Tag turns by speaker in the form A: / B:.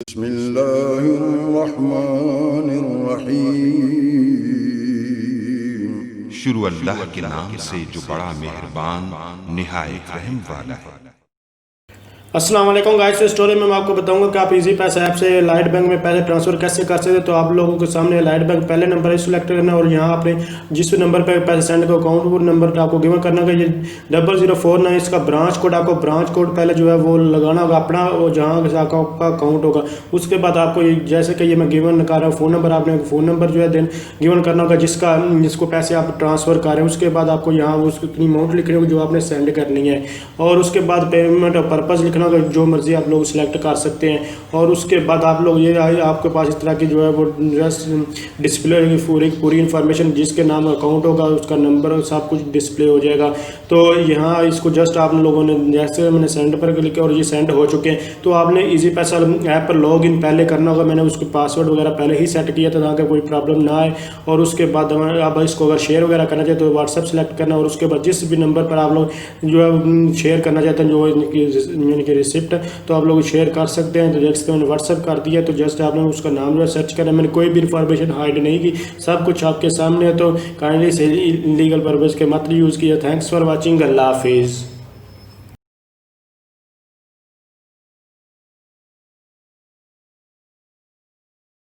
A: बिस्मिल्लाहिर्रहमानिर्रहीम।
B: शुरू अल्लाह के नाम से जो बड़ा मेहरबान निहायत रहम वाला है।
C: अस्सलाम वालेकुम गाइस। इस स्टोरी में मैं आपको बताऊंगा कि आप इजी पैसा ऐप से लाइट बैंक में पैसे ट्रांसफर कैसे कर सकते हैं। तो आप लोगों के सामने लाइट बैंक पहले नंबर है सिलेक्ट करना और यहाँ आपने जिस नंबर पर पैसे सेंड का अकाउंट वो नंबर आपको गिवन करना होगा। ये 0049 इसका ब्रांच कोड, आपको ब्रांच कोड पहले जो है वो लगाना होगा अपना, जहाँ आपका अकाउंट होगा। उसके बाद आपको जैसे कि ये मैं गिवन कर रहा हूँ फ़ोन नंबर, आपने फ़ोन नंबर जो है देन गिवन करना होगा जिसको पैसे आप ट्रांसफ़र कर रहे हैं। उसके बाद आपको यहाँ उसकी अमाउंट लिखनी होगी जो आपने सेंड करनी है और उसके बाद पेमेंट पर्पज़ लिखना होगा, जो मर्ज़ी आप लोग सिलेक्ट कर सकते हैं। और उसके बाद आप लोग ये आपके पास इस तरह की जो है वो जस्ट डिस्प्ले होगी पूरी इन्फॉर्मेशन, जिसके नाम अकाउंट होगा उसका नंबर सब कुछ डिस्प्ले हो जाएगा। तो यहाँ इसको जस्ट आप लोगों ने जैसे मैंने सेंड पर क्लिक किया और ये सेंड हो चुके हैं। तो आपने इजी पैसा ऐप पर लॉग इन पहले करना होगा। मैंने उसके पासवर्ड वगैरह पहले ही सेट किया था ताकि कोई प्रॉब्लम ना आए। और उसके बाद आप इसको अगर शेयर वगैरह करना चाहते तो व्हाट्सएप सेलेक्ट करना और उसके बाद जिस भी नंबर पर आप लोग जो है शेयर करना चाहते हैं जो यानी कि रिसिप्ट, तो आप लोग शेयर कर सकते हैं। तो जैसे मैंने व्हाट्सएप कर दिया तो जस्ट आपने उसका नाम जो है सर्च करना। मैंने कोई भी इन्फॉर्मेशन हाइड नहीं की, सब कुछ आपके सामने है। तो काइंडली से इलीगल पर्पज़ के मत यूज़ किया। Thanks for watching. अल्लाह हाफिज़।